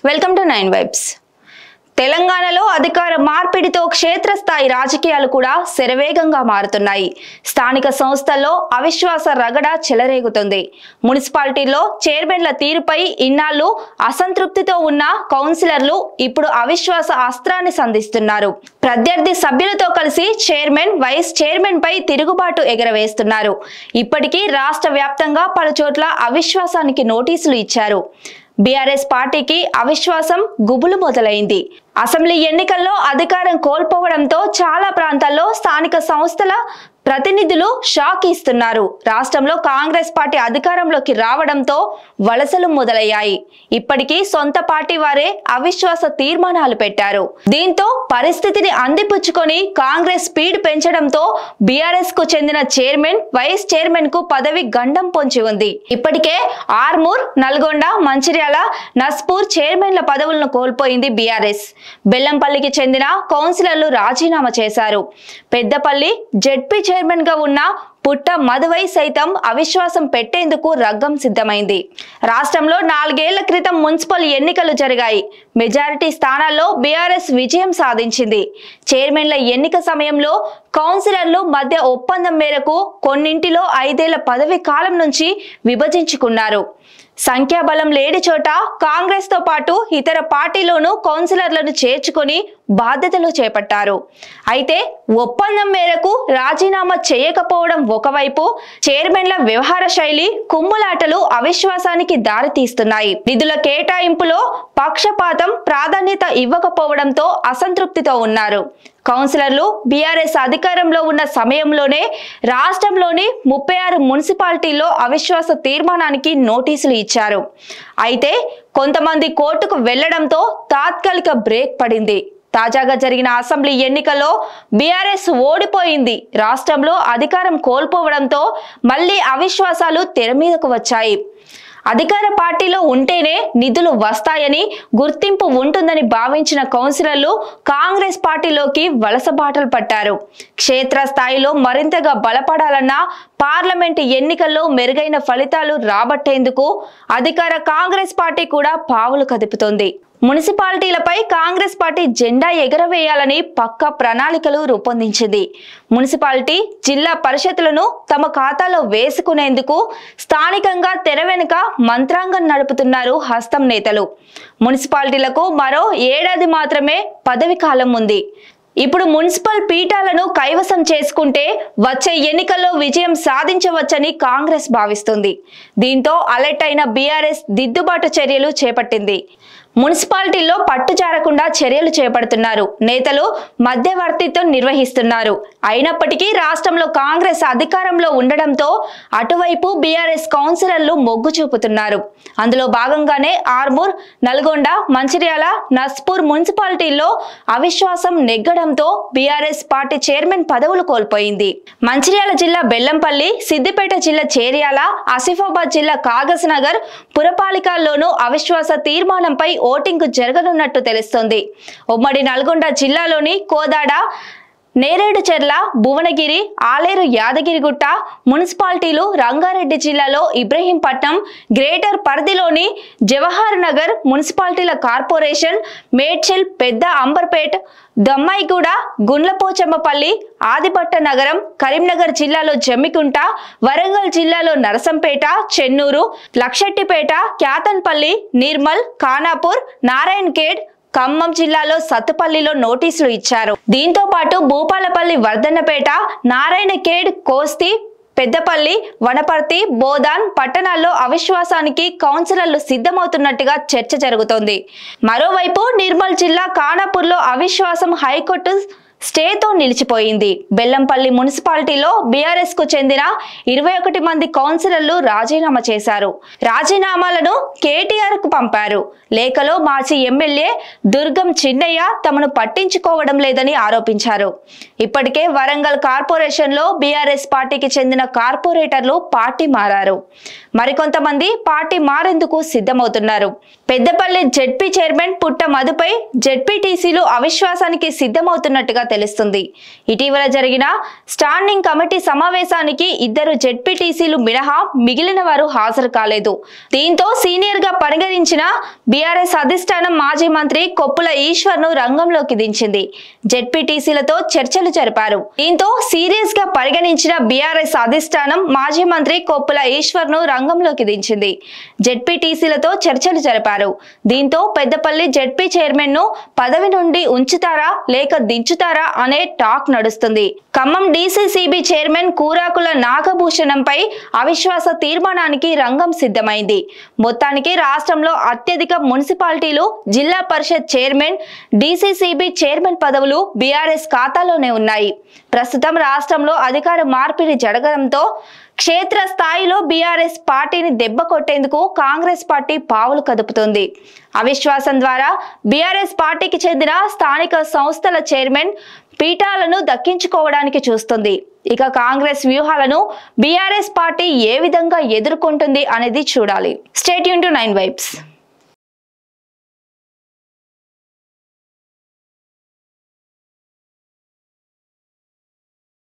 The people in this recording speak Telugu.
Welcome to 9 vibes. తెలంగాణలో అధికార మార్పిడితో క్షేత్రస్థాయి రాజకీయాలు కూడా శరవేగంగా మారుతున్నాయి. స్థానిక సంస్థల్లో అవిశ్వాస రగడ చెలరేగుతుంది. మున్సిపాలిటీల్లో చైర్మన్ల తీరుపై ఇన్నాళ్లు అసంతృప్తితో ఉన్న కౌన్సిలర్లు ఇప్పుడు అవిశ్వాస అస్త్రాన్ని సంధిస్తున్నారు. ప్రత్యర్థి సభ్యులతో కలిసి చైర్మన్, వైస్ చైర్మన్ పై తిరుగుబాటు ఎగరవేస్తున్నారు. ఇప్పటికీ రాష్ట్ర వ్యాప్తంగా పలుచోట్ల అవిశ్వాసానికి నోటీసులు ఇచ్చారు. బీఆర్ఎస్ పార్టీకి అవిశ్వాసం గుబులు మొదలైంది. అసెంబ్లీ ఎన్నికల్లో అధికారం కోల్పోవడంతో చాలా ప్రాంతాల్లో స్థానిక సంస్థల ప్రతినిధులు షాక్ ఇస్తున్నారు. రాష్ట్రంలో కాంగ్రెస్ పార్టీ అధికారంలోకి రావడంతో వలసలు మొదలయ్యాయి. ఇప్పటికీ సొంత పార్టీ వారే అవిశ్వాస తీర్మానాలు పెట్టారు. దీంతో పరిస్థితిని అందిపుచ్చుకొని కాంగ్రెస్ స్పీడ్ పెంచడంతో బీఆర్ఎస్ కు చెందిన చైర్మన్, వైస్ చైర్మన్ కు పదవి గండం పొంచి ఉంది. ఇప్పటికే ఆర్మూర్, నల్గొండ, మంచిర్యాల, నస్పూర్ చైర్మన్ల పదవులను కోల్పోయింది బీఆర్ఎస్. బెల్లంపల్లికి చెందిన కౌన్సిలర్లు రాజీనామా చేశారు. పెద్దపల్లి జెడ్పీ చైర్మన్ గా ఉన్న పుట్ట మధువై సైతం అవిశ్వాసం పెట్టేందుకు రగ్గం సిద్ధమైంది. రాష్ట్రంలో 4 ఏళ్ల క్రితం మున్సిపల్ ఎన్నికలు జరిగాయి. మెజారిటీ స్థానాల్లో బీఆర్ఎస్ విజయం సాధించింది. చైర్మన్ల ఎన్నిక సమయంలో కౌన్సిలర్లు మధ్య ఒప్పందం మేరకు కొన్నింటిలో 5 ఏళ్ల పదవి కాలం నుంచి విభజించుకున్నారు. సంఖ్యాబలం లేని చోట కాంగ్రెస్ తో పాటు ఇతర పార్టీలోనూ కౌన్సిలర్లను చేర్చుకొని బాధ్యతలు చేపట్టారు. అయితే ఒప్పందం మేరకు రాజీనామా చేయకపోవడం ఒకవైపు, చైర్మన్ల వ్యవహార శైలి, కుమ్ములాటలు అవిశ్వాసానికి దారితీస్తున్నాయి. నిధుల కేటాయింపులో పక్షపాతం, ప్రాధాన్యత ఇవ్వకపోవడంతో అసంతృప్తితో ఉన్నారు. కౌన్సిలర్లు బీఆర్ఎస్ అధికారంలో ఉన్న సమయంలోనే రాష్ట్రంలోని 36 మున్సిపాలిటీల్లో అవిశ్వాస తీర్మానానికి నోటీసులు ఇచ్చారు. అయితే కొంతమంది కోర్టుకు వెళ్లడంతో తాత్కాలిక బ్రేక్ పడింది. తాజాగా జరిగిన అసెంబ్లీ ఎన్నికల్లో బీఆర్ఎస్ ఓడిపోయింది. రాష్ట్రంలో అధికారం కోల్పోవడంతో మళ్లీ అవిశ్వాసాలు తెర మీదకు వచ్చాయి. అధికార పార్టీలో ఉంటేనే నిధులు వస్తాయని, గుర్తింపు ఉంటుందని భావించిన కౌన్సిలర్లు కాంగ్రెస్ పార్టీలోకి వలస బాటలు పట్టారు. క్షేత్రస్థాయిలో మరింతగా బలపడాలన్న, పార్లమెంటు ఎన్నికల్లో మెరుగైన ఫలితాలు రాబట్టేందుకు అధికార కాంగ్రెస్ పార్టీ కూడా పావులు కదుపుతోంది. మున్సిపాలిటీలపై కాంగ్రెస్ పార్టీ జెండా ఎగరవేయాలని పక్కా ప్రణాళికలు రూపొందించింది. మున్సిపాలిటీ, జిల్లా పరిషత్లను తమ ఖాతాలో వేసుకునేందుకు స్థానికంగా తెర వెనుక మంత్రాంగం నడుపుతున్నారు హస్తం నేతలు. మున్సిపాలిటీలకు మరో ఏడాది మాత్రమే పదవి కాలం ఉంది. ఇప్పుడు మున్సిపల్ పీఠాలను కైవసం చేసుకుంటే వచ్చే ఎన్నికల్లో విజయం సాధించవచ్చని కాంగ్రెస్ భావిస్తుంది. దీంతో అలర్ట్ అయిన బీఆర్ఎస్ దిద్దుబాటు చర్యలు చేపట్టింది. మున్సిపాలిటీల్లో పట్టుజారకుండా చర్యలు చేపడుతున్నారు. నేతలు మధ్యవర్తిత్వం నిర్వహిస్తున్నారు. అయినప్పటికీ రాష్ట్రంలో కాంగ్రెస్ అధికారంలో ఉండడంతో అటువైపు బీఆర్ఎస్ కౌన్సిలర్లు మొగ్గు చూపుతున్నారు. అందులో భాగంగానే ఆర్మూర్, నల్గొండ, మంచిర్యాల, నస్పూర్ మున్సిపాలిటీల్లో అవిశ్వాసం నెగ్గడంతో బీఆర్ఎస్ పార్టీ చైర్మన్ పదవులు కోల్పోయింది. మంచిర్యాల జిల్లా బెల్లంపల్లి, సిద్దిపేట జిల్లా చేర్యాల, ఆసిఫాబాద్ జిల్లా కాగజ్నగర్ పురపాలికల్లోనూ అవిశ్వాస తీర్మానంపై ఓటింగ్ జరగనున్నట్టు తెలుస్తోంది. ఉమ్మడి నల్గొండ జిల్లాలోని కోదాడ, నేరేడుచెర్ల, భువనగిరి, ఆలేరు, యాదగిరిగుట్ట మున్సిపాలిటీలు, రంగారెడ్డి జిల్లాలో ఇబ్రహీంపట్నం, గ్రేటర్ పరిధిలోని జవహర్ నగర్ మున్సిపాలిటీల కార్పొరేషన్, మేడ్చల్, పెద్ద అంబర్పేట్, దమ్మాయిగూడ, గుండ్లపోచమ్మపల్లి, ఆదిపట్ట నగరం, కరీంనగర్ జిల్లాలో జమ్మికుంట, వరంగల్ జిల్లాలో నరసంపేట, చెన్నూరు, లక్షెట్టిపేట, క్యాతన్పల్లి, నిర్మల్, ఖానాపూర్, నారాయణఖేడ్, ఖమ్మం జిల్లాలో సత్తుపల్లిలో నోటీసులు ఇచ్చారు. దీంతో పాటు భూపాలపల్లి, వర్ధన్నపేట, నారాయణఖేడ్, కోస్తి, పెద్దపల్లి, వనపర్తి, బోధాన్ పట్టణాల్లో అవిశ్వాసానికి కౌన్సిలర్లు సిద్ధమవుతున్నట్టుగా చర్చ జరుగుతోంది. మరోవైపు నిర్మల్ జిల్లా ఖానాపూర్లో అవిశ్వాసం హైకోర్టు స్టేతో నిలిచిపోయింది. బెల్లంపల్లి మున్సిపాలిటీలో బీఆర్ఎస్ కు చెందిన 21 మంది కౌన్సిలర్లు రాజీనామా చేశారు. రాజీనామాలను కేటీఆర్ కు పంపారు. లేఖలో మాజీ ఎమ్మెల్యే దుర్గం చిన్నయ్య తమను పట్టించుకోవడం లేదని ఆరోపించారు. ఇప్పటికే వరంగల్ కార్పొరేషన్ లో బీఆర్ఎస్ పార్టీకి చెందిన కార్పొరేటర్లు పార్టీ మారారు. మరికొంతమంది పార్టీ మారేందుకు సిద్ధమవుతున్నారు. పెద్దపల్లి జెడ్పీ చైర్మన్ పుట్ట మధుపై జెడ్పీటీసీలు అవిశ్వాసానికి సిద్ధమవుతున్నట్టుగా తెలుస్తుంది. ఇటీవల జరిగిన స్టాండింగ్ కమిటీ సమావేశానికి 2 జెడ్పీటీసీలు మినహా మిగిలిన వారు హాజరు కాలేదు. దీంతో సీనియర్ గా పరిగణించిన బీఆర్ఎస్ అధిష్టానం మాజీ మంత్రి కొప్పుల ఈశ్వర్ను రంగంలోకి దించింది. జెడ్పీటీసీలతో చర్చలు జరిపారు. దీంతో సీరియస్ గా పరిగణించిన బీఆర్ఎస్ అధిష్టానం మాజీ మంత్రి కొప్పుల ఈశ్వర్ను రంగంలోకి దించింది. జెడ్పీటీసీలతో చర్చలు జరిపారు. దీంతో పెద్దపల్లి జెడ్పీ చైర్మన్ ను పదవి నుండి ఉంచుతారా లేక దించుతారా అనే టాక్ నడుస్తుంది. ఖమ్మం డీసీసీబీ చైర్మన్ కూరాకుల నాగభూషణంపై అవిశ్వాస తీర్మానానికి రంగం సిద్ధమైంది. మొత్తానికి రాష్ట్రంలో అత్యధిక మున్సిపాలిటీలు, జిల్లా పరిషత్ చైర్మన్, డీసీసీబీ చైర్మన్ పదవులు బీఆర్ఎస్ ఖాతాలోనే ఉన్నాయి. ప్రస్తుతం రాష్ట్రంలో అధికార మార్పిడి జరగడంతో క్షేత్ర స్థాయిలో బీఆర్ఎస్ పార్టీని దెబ్బ కొట్టేందుకు కాంగ్రెస్ పార్టీ పావులు కదుపుతోంది. అవిశ్వాసం ద్వారా బీఆర్ఎస్ పార్టీకి చెందిన స్థానిక సంస్థల చైర్మన్ పీఠాలను దక్కించుకోవడానికి చూస్తుంది. ఇక కాంగ్రెస్ వ్యూహాలను బీఆర్ఎస్ పార్టీ ఏ విధంగా ఎదుర్కొంటుంది అనేది చూడాలి. Stay tune to 9 vibes.